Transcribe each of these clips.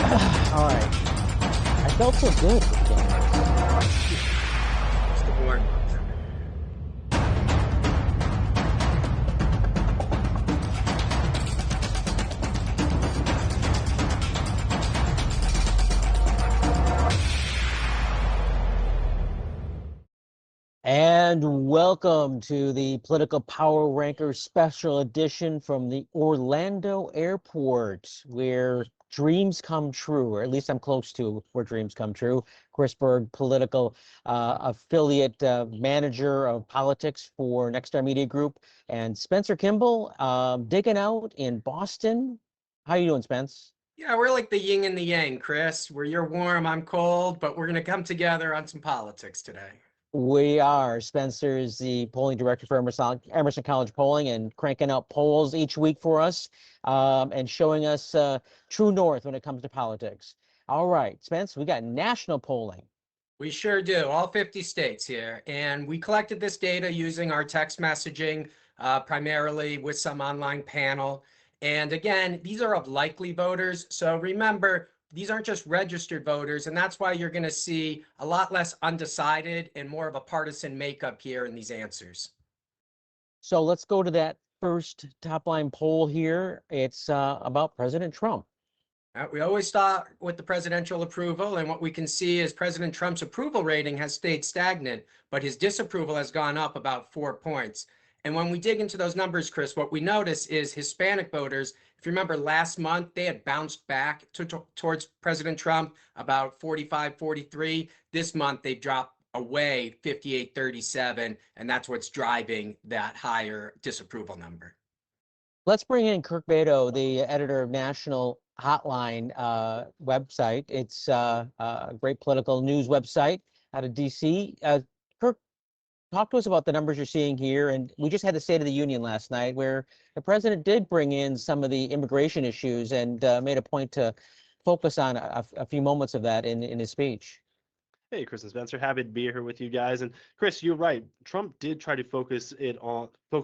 All right. I felt so good. It's the warm up. And welcome to the Political Power Ranker special edition from the Orlando airport, where dreams come true, or at least I'm close to where dreams come true. Chris Berg, political affiliate manager of politics for Nexstar Media Group, and Spencer Kimball, digging out in Boston. How you doing, Spence? Yeah, we're like the yin and the yang, Chris. Where you're warm, I'm cold, but we're going to come together on some politics today. We are. Spencer is the polling director for Emerson College Polling and cranking out polls each week for us and showing us true north when it comes to politics. All right, Spence, we got national polling. We sure do, all 50 states here. And we collected this data using our text messaging, primarily with some online panel. And again, these are of likely voters. So remember, these aren't just registered voters, and that's why you're going to see a lot less undecided and more of a partisan makeup here in these answers. So let's go to that first top line poll here. It's about President Trump. We always start with the presidential approval, and what we can see is President Trump's approval rating has stayed stagnant, but his disapproval has gone up about 4 points. And when we dig into those numbers, Chris, what we notice is Hispanic voters, if you remember last month, they had bounced back towards President Trump about 45, 43. This month, they've dropped away 58, 37, and that's what's driving that higher disapproval number. Let's bring in Kirk Beto, the editor of National Hotline website. It's a great political news website out of DC. Kirk, talk to us about the numbers you're seeing here. And we just had the State of the Union last night where the president did bring in some of the immigration issues and made a point to focus on a few moments of that in his speech. Hey, Chris and Spencer, happy to be here with you guys. And Chris, you're right. Trump did try to focus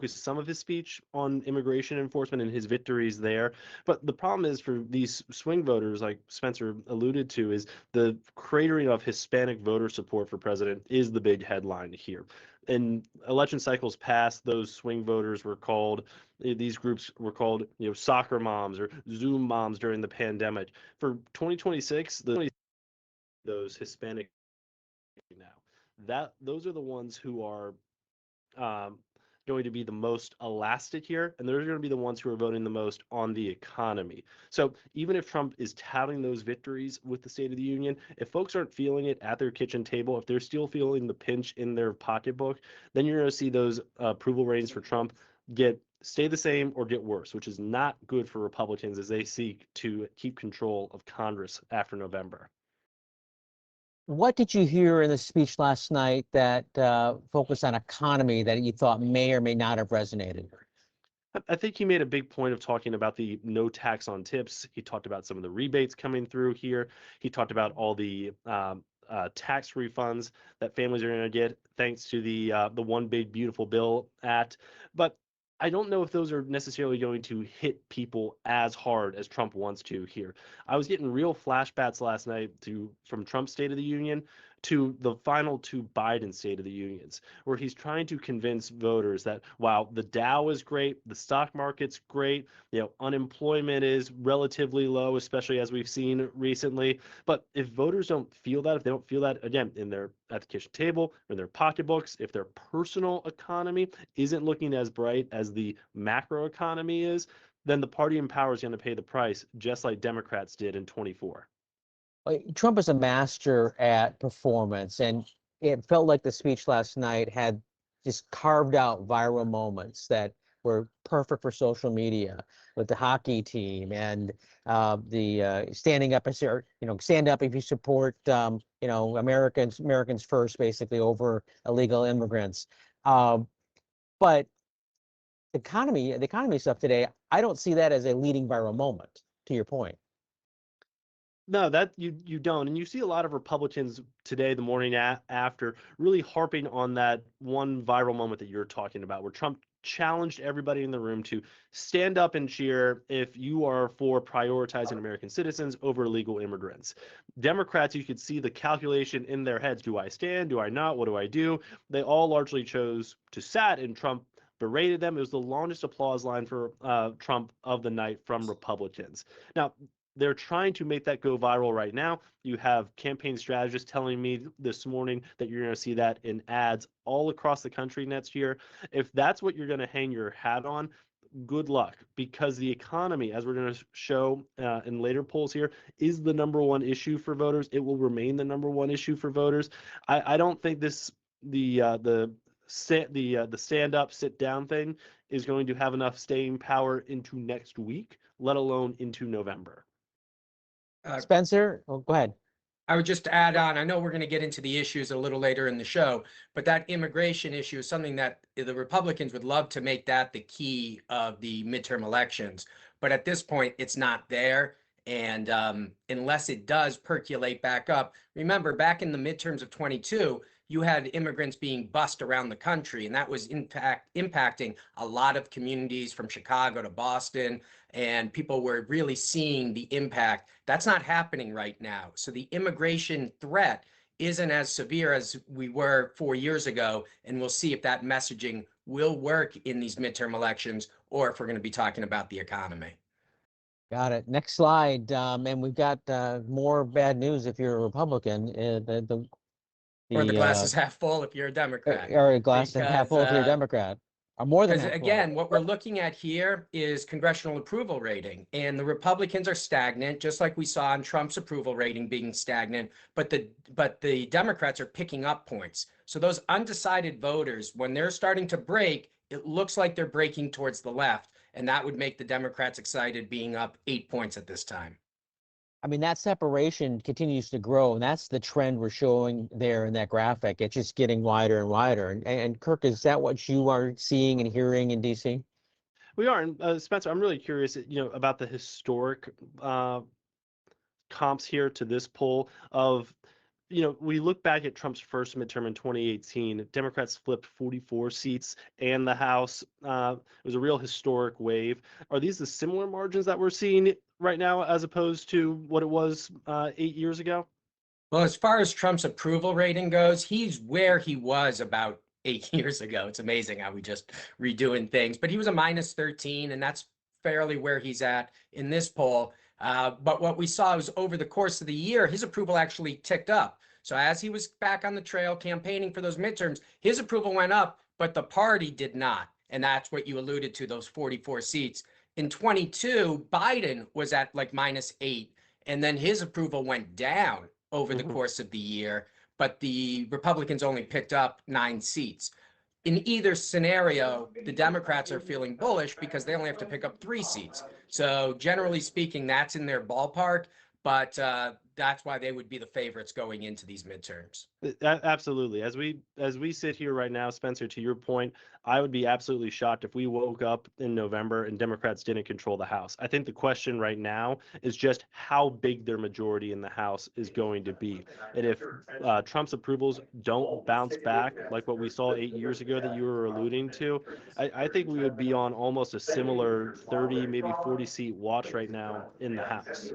some of his speech on immigration enforcement and his victories there. But the problem is for these swing voters, like Spencer alluded to, is the cratering of Hispanic voter support for president is the big headline here. In election cycles past, those swing voters were called, these groups were called, soccer moms or Zoom moms during the pandemic. For 2026, those Hispanic now. Those are the ones who are going to be the most elastic here, and they're going to be the ones who are voting the most on the economy. So even if Trump is touting those victories with the State of the Union, if folks aren't feeling it at their kitchen table, if they're still feeling the pinch in their pocketbook, then you're going to see those approval ratings for Trump stay the same or get worse, which is not good for Republicans as they seek to keep control of Congress after November. What did you hear in the speech last night that focused on economy that you thought may or may not have resonated? I think he made a big point of talking about the no tax on tips. He talked about some of the rebates coming through here. He talked about all the tax refunds that families are going to get thanks to the One Big Beautiful Bill Act. But I don't know if those are necessarily going to hit people as hard as Trump wants to here. I was getting real flashbacks last night from Trump's State of the Union to the final two Biden State of the Unions, where he's trying to convince voters that while the Dow is great, the stock market's great, unemployment is relatively low, especially as we've seen recently. But if voters don't feel that, if they don't feel that, again, at the kitchen table, in their pocketbooks, if their personal economy isn't looking as bright as the macro economy is, then the party in power is going to pay the price, just like Democrats did in 24. Trump is a master at performance, and it felt like the speech last night had just carved out viral moments that were perfect for social media, with the hockey team and the standing up stand up if you support Americans first, basically, over illegal immigrants. But the economy stuff today, I don't see that as a leading viral moment, to your point. No, that you don't. And you see a lot of Republicans today, the morning after, really harping on that one viral moment that you're talking about, where Trump challenged everybody in the room to stand up and cheer if you are for prioritizing American citizens over illegal immigrants. Democrats, you could see the calculation in their heads. Do I stand? Do I not? What do I do? They all largely chose to sat, and Trump berated them. It was the longest applause line for Trump of the night from Republicans. Now, they're trying to make that go viral right now. You have campaign strategists telling me this morning that you're going to see that in ads all across the country next year. If that's what you're going to hang your hat on, good luck, because the economy, as we're going to show in later polls here, is the number one issue for voters. It will remain the number one issue for voters. I don't think the stand up, sit down thing is going to have enough staying power into next week, let alone into November. Spencer, go ahead. I would just add on, I know we're going to get into the issues a little later in the show, but that immigration issue is something that the Republicans would love to make that the key of the midterm elections. But at this point, it's not there. And unless it does percolate back up, remember back in the midterms of 22, you had immigrants being bussed around the country, and that was impacting a lot of communities from Chicago to Boston, and people were really seeing the impact. That's not happening right now. So the immigration threat isn't as severe as we were 4 years ago, and we'll see if that messaging will work in these midterm elections, or if we're going to be talking about the economy. Got it. Next slide. And we've got more bad news if you're a Republican. Or the glass is half full if you're a Democrat. Or a glass is half full if you're a Democrat. Or more than half full. Again, what we're looking at here is congressional approval rating, and the Republicans are stagnant, just like we saw on Trump's approval rating being stagnant, but the Democrats are picking up points. So those undecided voters, when they're starting to break, it looks like they're breaking towards the left, and that would make the Democrats excited, being up 8 points at this time. I mean, that separation continues to grow, and that's the trend we're showing there in that graphic. It's just getting wider and wider. And Kirk, is that what you are seeing and hearing in DC? We are. And Spencer, I'm really curious, about the historic comps here to this poll of, we look back at Trump's first midterm in 2018. Democrats flipped 44 seats and the House. It was a real historic wave. Are these the similar margins that we're seeing right now as opposed to what it was 8 years ago? Well, as far as Trump's approval rating goes, he's where he was about 8 years ago. It's amazing how we just redoing things, but he was a -13, and that's fairly where he's at in this poll. But what we saw was over the course of the year, his approval actually ticked up. So as he was back on the trail campaigning for those midterms, his approval went up, but the party did not. And that's what you alluded to, those 44 seats. In 22, Biden was at like -8, and then his approval went down over the course of the year, but the Republicans only picked up 9 seats. In either scenario, the Democrats are feeling bullish because they only have to pick up 3 seats. So generally speaking, that's in their ballpark, but that's why they would be the favorites going into these midterms. Absolutely. As we sit here right now, Spencer, to your point, I would be absolutely shocked if we woke up in November and Democrats didn't control the House. I think the question right now is just how big their majority in the House is going to be. And if Trump's approvals don't bounce back like what we saw 8 years ago that you were alluding to, I think we would be on almost a similar 30, maybe 40 seat watch right now in the House.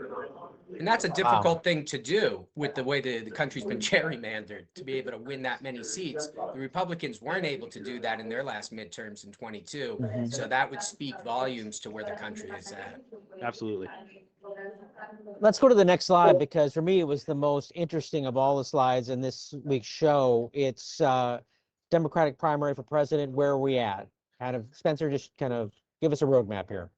And that's a difficult thing to do with the way the country's been gerrymandered, to be able to win that many seats. The Republicans weren't able to do that in their last midterms in 22. So that would speak volumes to where the country is at. Absolutely. Let's go to the next slide, because for me, it was the most interesting of all the slides in this week's show. It's Democratic primary for president. Where are we at? Spencer, just kind of give us a roadmap here.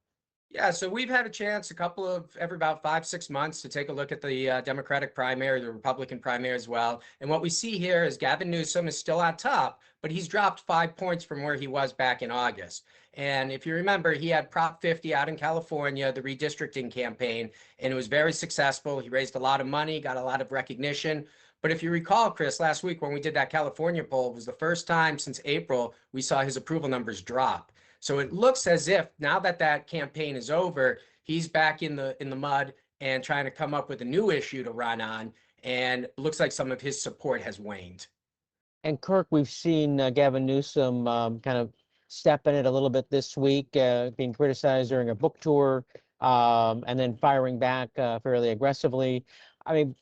Yeah, so we've had a chance every about 5-6 months to take a look at the Democratic primary, the Republican primary as well. And what we see here is Gavin Newsom is still on top, but he's dropped 5 points from where he was back in August. And if you remember, he had Prop 50 out in California, the redistricting campaign, and it was very successful. He raised a lot of money, got a lot of recognition. But if you recall, Chris, last week when we did that California poll, it was the first time since April we saw his approval numbers drop. So it looks as if now that that campaign is over, he's back in the mud and trying to come up with a new issue to run on. And it looks like some of his support has waned. And Kirk, we've seen Gavin Newsom kind of step in it a little bit this week, being criticized during a book tour, and then firing back fairly aggressively. I mean,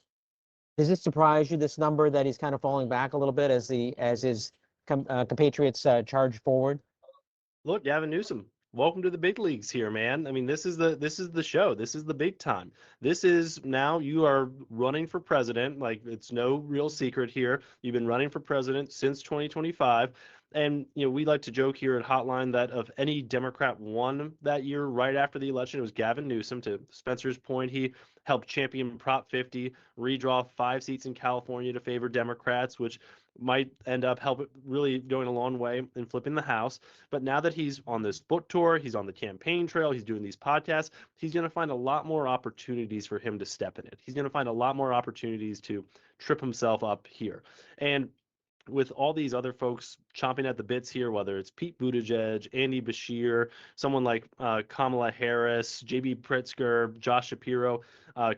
does this surprise you, this number that he's kind of falling back a little bit as his compatriots charge forward? Look, Gavin Newsom, welcome to the big leagues here, man. I mean, this is the show. This is the big time. This is now you are running for president. Like, it's no real secret here. You've been running for president since 2025. And, we like to joke here at Hotline that if any Democrat won that year right after the election, it was Gavin Newsom. To Spencer's point, he helped champion Prop 50, redraw 5 seats in California to favor Democrats, which might end up really going a long way in flipping the House. But now that he's on this book tour, he's on the campaign trail, he's doing these podcasts, he's going to find a lot more opportunities for him to step in it. He's going to find a lot more opportunities to trip himself up here. And with all these other folks chomping at the bits here, whether it's Pete Buttigieg, Andy Beshear, someone like Kamala Harris, J.B. Pritzker, Josh Shapiro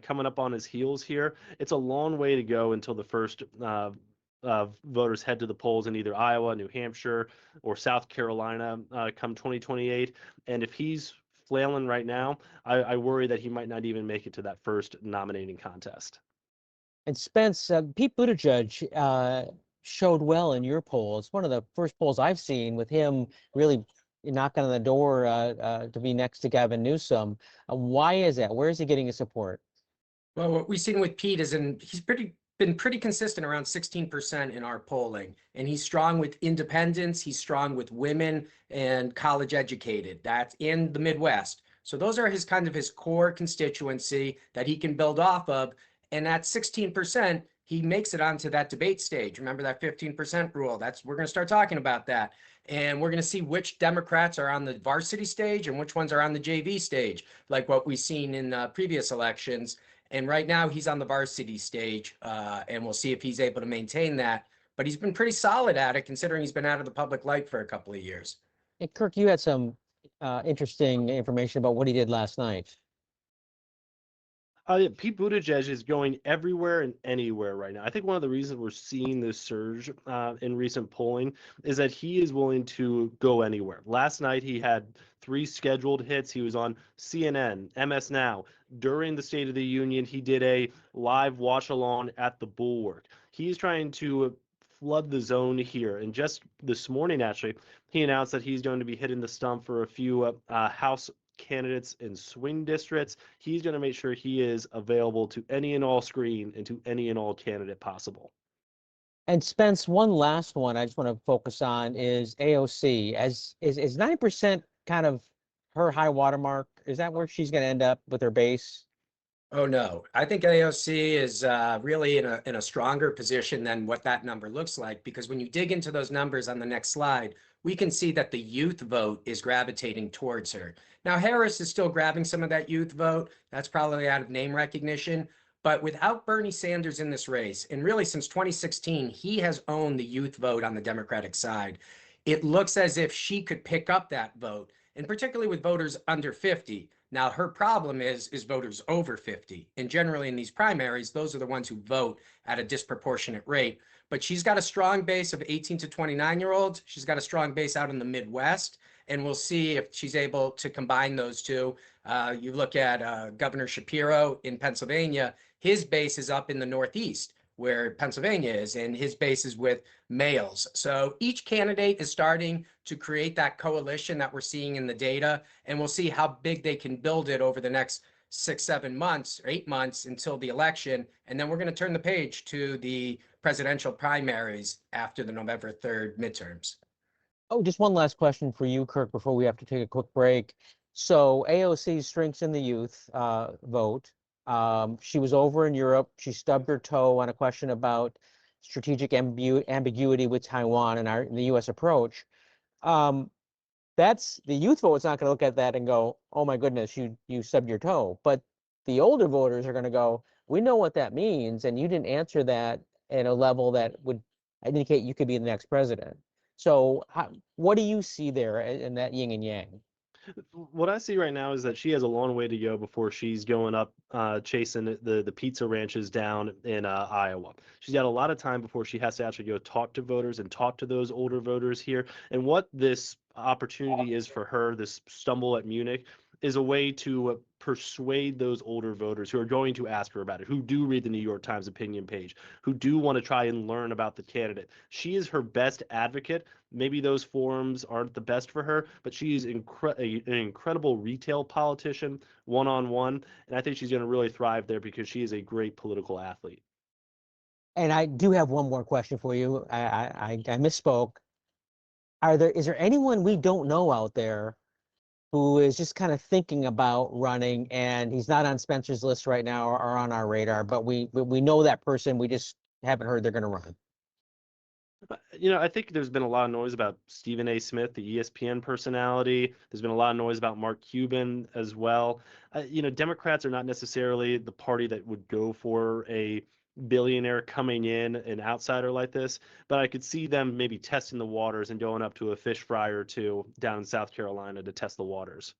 coming up on his heels here, it's a long way to go until the first voters head to the polls in either Iowa, New Hampshire, or South Carolina come 2028. And if he's flailing right now, I worry that he might not even make it to that first nominating contest. And Spence, Pete Buttigieg showed well in your poll. It's one of the first polls I've seen with him really knocking on the door to be next to Gavin Newsom. Why is that? Where is he getting his support? Well, what we've seen with Pete is he's been pretty consistent around 16% in our polling, and he's strong with independents, he's strong with women and college educated. That's in the Midwest. So those are his core constituency that he can build off of. And at 16%, he makes it onto that debate stage. Remember that 15% rule? We're going to start talking about that. And we're going to see which Democrats are on the varsity stage and which ones are on the JV stage, like what we've seen in previous elections. And right now he's on the varsity stage, and we'll see if he's able to maintain that. But he's been pretty solid at it, considering he's been out of the public light for a couple of years. Hey, Kirk, you had some interesting information about what he did last night. Pete Buttigieg is going everywhere and anywhere right now. I think one of the reasons we're seeing this surge in recent polling is that he is willing to go anywhere. Last night, he had 3 scheduled hits. He was on CNN, MS Now. During the State of the Union, he did a live watch along at the Bulwark. He's trying to flood the zone here. And just this morning, actually, he announced that he's going to be hitting the stump for a few House candidates in swing districts. He's going to make sure he is available to any and all screen and to any and all candidate possible. And Spence, one last one I just want to focus on is AOC. Is 9% kind of her high watermark? Is that where she's going to end up with her base? Oh, no. I think AOC is really in a stronger position than what that number looks like, because when you dig into those numbers on the next slide, we can see that the youth vote is gravitating towards her. Now, Harris is still grabbing some of that youth vote. That's probably out of name recognition. But without Bernie Sanders in this race, and really since 2016, he has owned the youth vote on the Democratic side. It looks as if she could pick up that vote, and particularly with voters under 50. Now, her problem is voters over 50. And generally in these primaries, those are the ones who vote at a disproportionate rate. But she's got a strong base of 18 to 29-year-olds. She's got a strong base out in the Midwest. And we'll see if she's able to combine those two. You look at Governor Shapiro in Pennsylvania, his base is up in the Northeast, where Pennsylvania is, and his base is with males. So each candidate is starting to create that coalition that we're seeing in the data, and we'll see how big they can build it over the next 6, 7 months, or 8 months until the election. And then we're going to turn the page to the presidential primaries after the November 3rd midterms. Oh, just one last question for you, Kirk, before we have to take a quick break. So AOC's strengths in the youth vote. She was over in Europe. She stubbed her toe on a question about strategic ambiguity with Taiwan and the U.S. approach. That's the youth vote is not going to look at that and go, "Oh my goodness, you stubbed your toe." But the older voters are going to go, "We know what that means, and you didn't answer that at a level that would indicate you could be the next president." So, what do you see there in that yin and yang? What I see right now is that she has a long way to go before she's going up chasing the pizza ranches down in Iowa. She's got a lot of time before she has to actually go talk to voters and talk to those older voters here. And what this opportunity is for her, this stumble at Munich, is a way to persuade those older voters who are going to ask her about it, who do read the New York Times opinion page, who do want to try and learn about the candidate. She is her best advocate. Maybe those forums aren't the best for her, but she's an incredible retail politician, one-on-one, and I think she's going to really thrive there because she is a great political athlete. And I do have one more question for you. I misspoke. Is there anyone we don't know out there who is just kind of thinking about running, and he's not on Spencer's list right now or on our radar, but we know that person, we just haven't heard they're going to run? I think there's been a lot of noise about Stephen A. Smith, the ESPN personality. There's been a lot of noise about Mark Cuban as well. Democrats are not necessarily the party that would go for a billionaire coming in, an outsider like this, but I could see them maybe testing the waters and going up to a fish fry or two down in South Carolina to test the waters.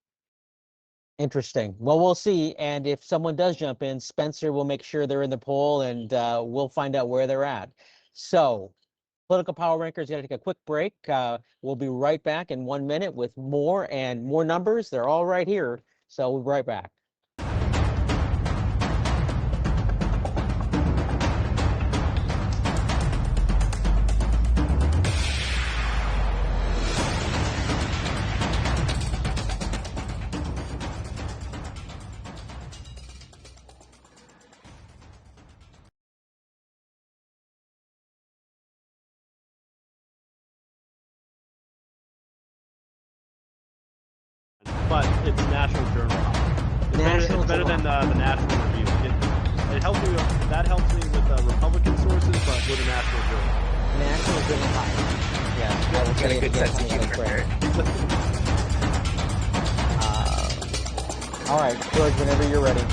Interesting. Well, we'll see. And if someone does jump in, Spencer will make sure they're in the poll, and we'll find out where they're at. So, Political Power Rankers got to take a quick break. We'll be right back in 1 minute with more and more numbers. They're all right here. So we'll be right back. But it's National Journal. It's better than the National Review. It helps me. That helps me with Republican sources, but with the National Journal. National Journal. Yeah, We'll get a good sense of humor. All right, George, whenever you're ready.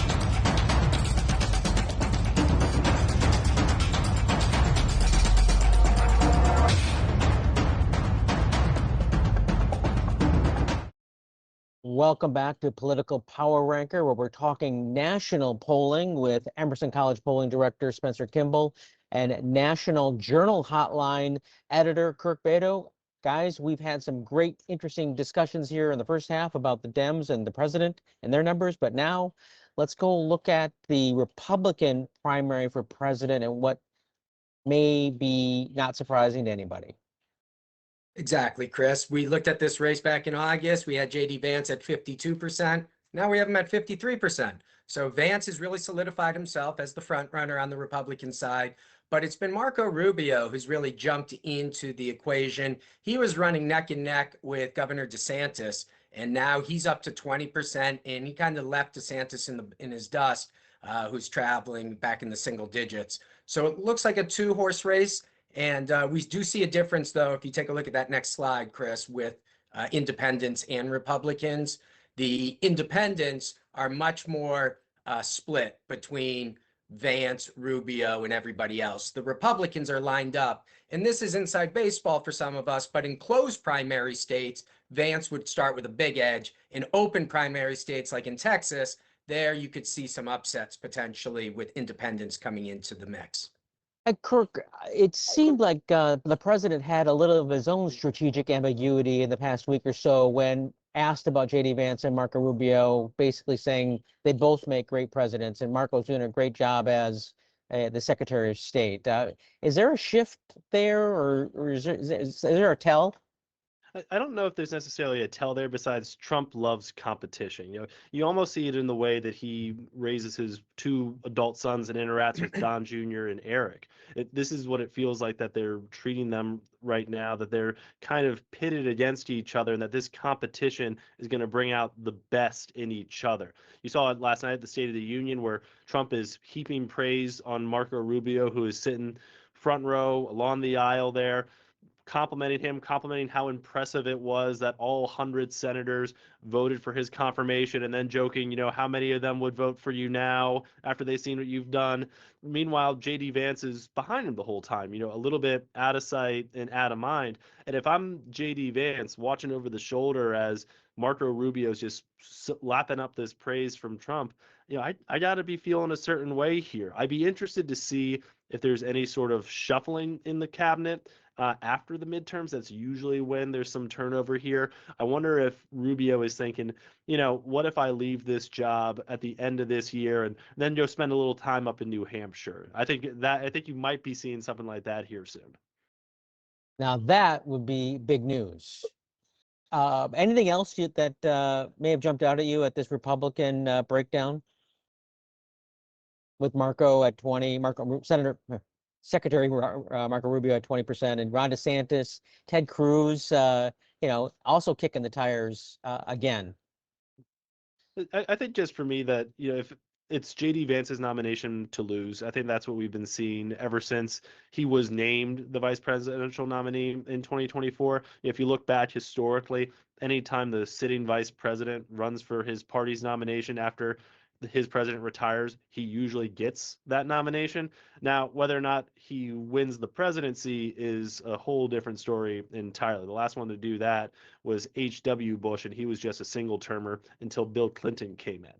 Welcome back to Political Power Ranker, where we're talking national polling with Emerson College Polling Director Spencer Kimball and National Journal Hotline Editor Kirk Beto. Guys, we've had some great, interesting discussions here in the first half about the Dems and the president and their numbers, but now let's go look at the Republican primary for president and what may be not surprising to anybody. Exactly, Chris. We looked at this race back in August. We had J.D. Vance at 52%. Now we have him at 53%. So Vance has really solidified himself as the front runner on the Republican side. But it's been Marco Rubio who's really jumped into the equation. He was running neck and neck with Governor DeSantis, and now he's up to 20%. And he kind of left DeSantis in his dust, who's traveling back in the single digits. So it looks like a two-horse race. And we do see a difference, though, if you take a look at that next slide, Chris, with independents and Republicans. The independents are much more split between Vance, Rubio, and everybody else. The Republicans are lined up. And this is inside baseball for some of us, but in closed primary states, Vance would start with a big edge. In open primary states, like in Texas, there you could see some upsets potentially with independents coming into the mix. Kirk, it seemed like the president had a little of his own strategic ambiguity in the past week or so when asked about J.D. Vance and Marco Rubio, basically saying they both make great presidents, and Marco's doing a great job as the Secretary of State. Is there a shift there, or is there a tell? I don't know if there's necessarily a tell there besides Trump loves competition. You almost see it in the way that he raises his two adult sons and interacts with Don Jr. and Eric. This is what it feels like that they're treating them right now, that they're kind of pitted against each other and that this competition is going to bring out the best in each other. You saw it last night at the State of the Union where Trump is heaping praise on Marco Rubio, who is sitting front row along the aisle there, complimenting him, complimenting how impressive it was that all 100 senators voted for his confirmation, and then joking, how many of them would vote for you now after they've seen what you've done. Meanwhile, J.D. Vance is behind him the whole time, a little bit out of sight and out of mind. And if I'm J.D. Vance watching over the shoulder as Marco Rubio's just lapping up this praise from Trump, I got to be feeling a certain way here. I'd be interested to see if there's any sort of shuffling in the cabinet after the midterms. That's usually when there's some turnover here. I wonder if Rubio is thinking, what if I leave this job at the end of this year and then go spend a little time up in New Hampshire? I think you might be seeing something like that here soon. Now that would be big news. Anything else that may have jumped out at you at this Republican breakdown? With Marco at 20, Secretary Marco Rubio at 20%, and Ron DeSantis, Ted Cruz, also kicking the tires again. I think just for me that, if it's JD Vance's nomination to lose, I think that's what we've been seeing ever since he was named the vice presidential nominee in 2024. If you look back historically, anytime the sitting vice president runs for his party's nomination after his president retires, he usually gets that nomination. Now, whether or not he wins the presidency is a whole different story entirely. The last one to do that was H.W. Bush, and he was just a single termer until Bill Clinton came in.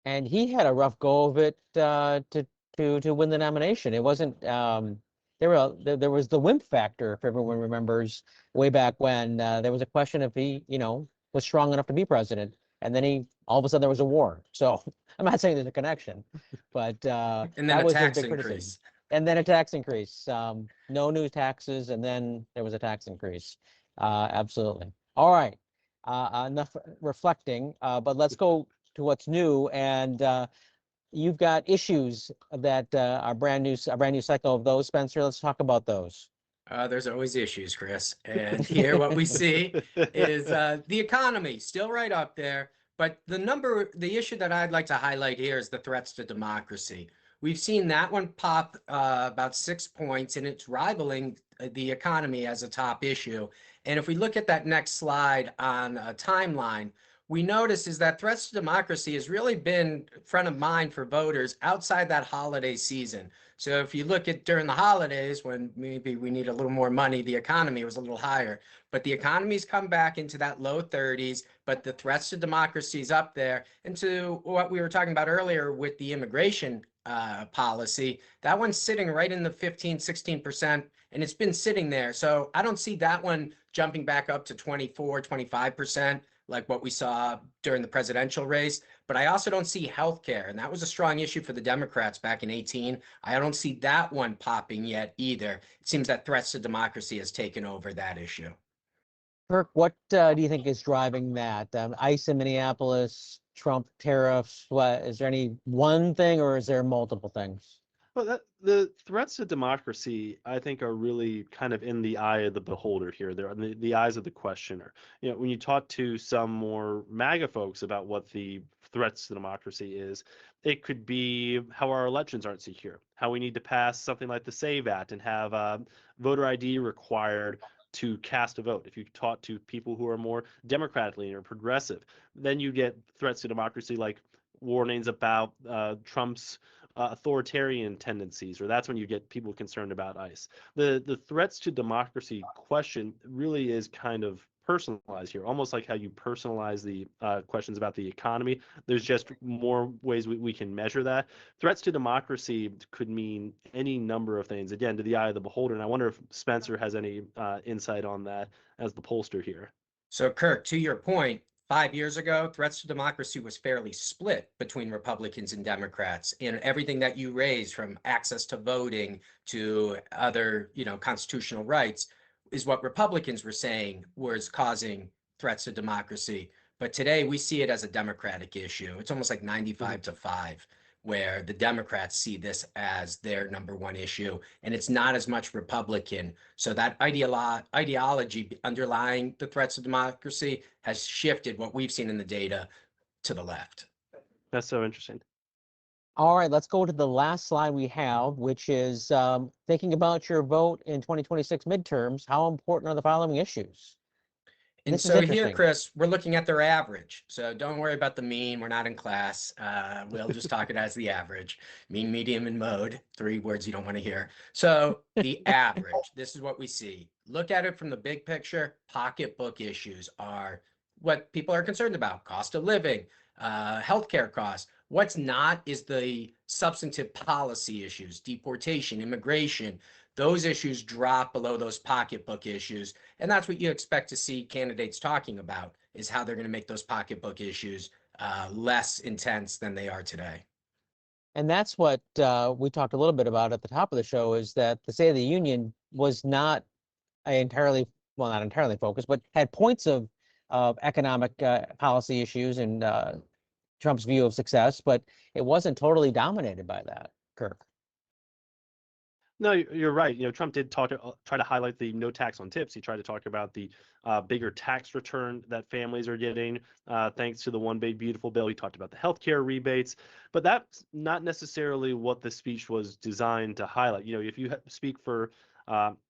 And he had a rough go of it to win the nomination. It wasn't there was the wimp factor, if everyone remembers, way back when there was a question if he was strong enough to be president, and then all of a sudden there was a war. So I'm not saying there's a connection, but And then that a was his tax big increase. criticism. And then a tax increase. No new taxes, and then there was a tax increase. Absolutely. All right. Enough reflecting, but let's go to what's new. And you've got issues that are brand new cycle of those, Spencer. Let's talk about those. There's always issues, Chris. And here what we see is the economy still right up there. But the issue that I'd like to highlight here is the threats to democracy. We've seen that one pop about 6 points, and it's rivaling the economy as a top issue. And if we look at that next slide on a timeline, we notice is that threats to democracy has really been front of mind for voters outside that holiday season. So if you look at during the holidays, when maybe we need a little more money, the economy was a little higher, but the economy's come back into that low 30s, but the threats to democracy is up there. And to what we were talking about earlier with the immigration policy, that one's sitting right in the 15-16%, and it's been sitting there. So I don't see that one jumping back up to 24-25%. Like what we saw during the presidential race, but I also don't see healthcare, and that was a strong issue for the Democrats back in 2018. I don't see that one popping yet either. It seems that threats to democracy has taken over that issue. Kirk, what do you think is driving that? ICE in Minneapolis, Trump tariffs. What is there any one thing, or is there multiple things? Well, the threats to democracy, I think, are really kind of in the eye of the beholder here. They're in the eyes of the questioner. When you talk to some more MAGA folks about what the threats to democracy is, it could be how our elections aren't secure, how we need to pass something like the SAVE Act and have voter ID required to cast a vote. If you talk to people who are more democratically or progressive, then you get threats to democracy like warnings about Trump's authoritarian tendencies, or that's when you get people concerned about ICE. The threats to democracy question really is kind of personalized here, almost like how you personalize the questions about the economy. There's just more ways we can measure that. Threats to democracy could mean any number of things, again, to the eye of the beholder. And I wonder if Spencer has any insight on that as the pollster here. So Kirk, to your point, 5 years ago, threats to democracy was fairly split between Republicans and Democrats. And everything that you raised, from access to voting to other, constitutional rights, is what Republicans were saying was causing threats to democracy. But today we see it as a Democratic issue. It's almost like 95-5, where the Democrats see this as their number one issue, and it's not as much Republican. So that ideology underlying the threats to democracy has shifted what we've seen in the data to the left. That's so interesting. All right, let's go to the last slide we have, which is thinking about your vote in 2026 midterms. How important are the following issues? And This is so here, interesting. Chris, we're looking at their average. So don't worry about the mean. We're not in class. We'll just talk it as the average. Mean, medium, and mode. 3 words you don't want to hear. So the average, this is what we see. Look at it from the big picture. Pocketbook issues are what people are concerned about: cost of living, healthcare costs. What's not is the substantive policy issues, deportation, immigration. Those issues drop below those pocketbook issues. And that's what you expect to see candidates talking about, is how they're going to make those pocketbook issues less intense than they are today. And that's what we talked a little bit about at the top of the show, is that the State of the Union was not entirely, well, not entirely focused, but had points of economic policy issues and Trump's view of success, but it wasn't totally dominated by that, Kirk. No, you're right. Trump did try to highlight the no tax on tips. He tried to talk about the bigger tax return that families are getting thanks to the One Big Beautiful Bill. He talked about the healthcare rebates, but that's not necessarily what the speech was designed to highlight. If you speak for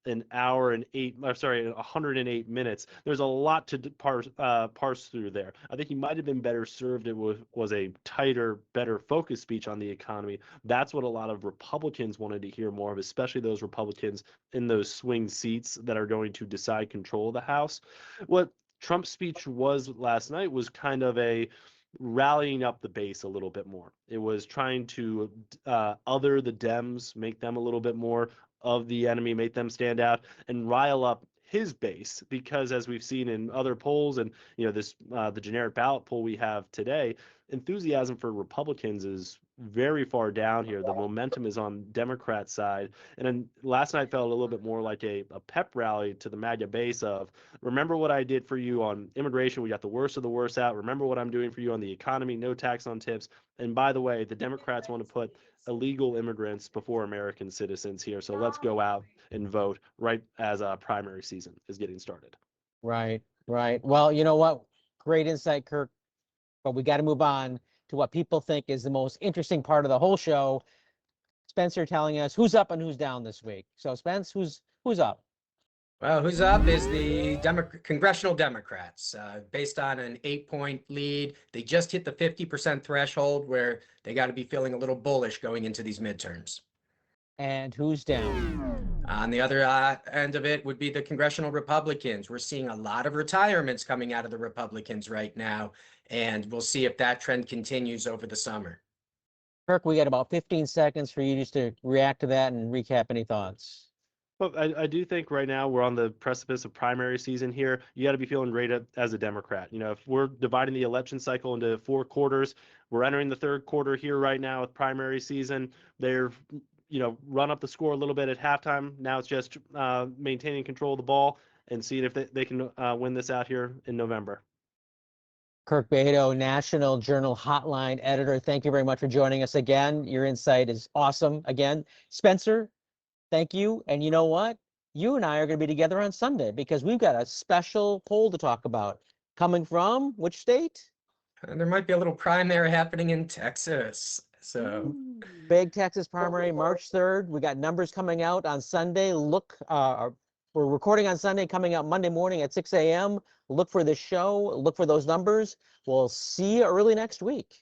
an hour and 108 minutes, there's a lot to parse through there. I think he might have been better served. It was a tighter, better focused speech on the economy. That's what a lot of Republicans wanted to hear more of, especially those Republicans in those swing seats that are going to decide control of the House. What Trump's speech was last night was kind of a rallying up the base a little bit more. It was trying to other the Dems, make them a little bit more of the enemy, make them stand out, and rile up his base, because as we've seen in other polls, and this the generic ballot poll we have today, enthusiasm for Republicans is very far down here. The momentum is on Democrat side. And then last night felt a little bit more like a pep rally to the MAGA base of, remember what I did for you on immigration. We got the worst of the worst out. Remember what I'm doing for you on the economy, no tax on tips. And by the way, the Democrats want to put illegal immigrants before American citizens here. So let's go out and vote right as primary season is getting started. Right, right. Well, you know what? Great insight, Kirk. But we got to move on to what people think is the most interesting part of the whole show. Spencer telling us who's up and who's down this week. So, Spence, who's up? Well, who's up is the Congressional Democrats. Based on an 8-point lead, they just hit the 50% threshold, where they got to be feeling a little bullish going into these midterms. And who's down? On the other end of it would be the Congressional Republicans. We're seeing a lot of retirements coming out of the Republicans right now, and we'll see if that trend continues over the summer. Kirk, we got about 15 seconds for you just to react to that and recap any thoughts. Well, I do think right now we're on the precipice of primary season here. You got to be feeling great as a Democrat. If we're dividing the election cycle into 4 quarters, we're entering the 3rd quarter here right now with primary season. They're run up the score a little bit at halftime. Now it's just maintaining control of the ball and seeing if they can win this out here in November. Kirk Beato, National Journal Hotline editor, thank you very much for joining us again. Your insight is awesome again. Spencer, thank you. And you know what? You and I are going to be together on Sunday, because we've got a special poll to talk about. Coming from which state? There might be a little primary happening in Texas. So big Texas primary, March 3rd. We got numbers coming out on Sunday. Look, we're recording on Sunday, coming out Monday morning at 6 a.m. Look for this show. Look for those numbers. We'll see you early next week.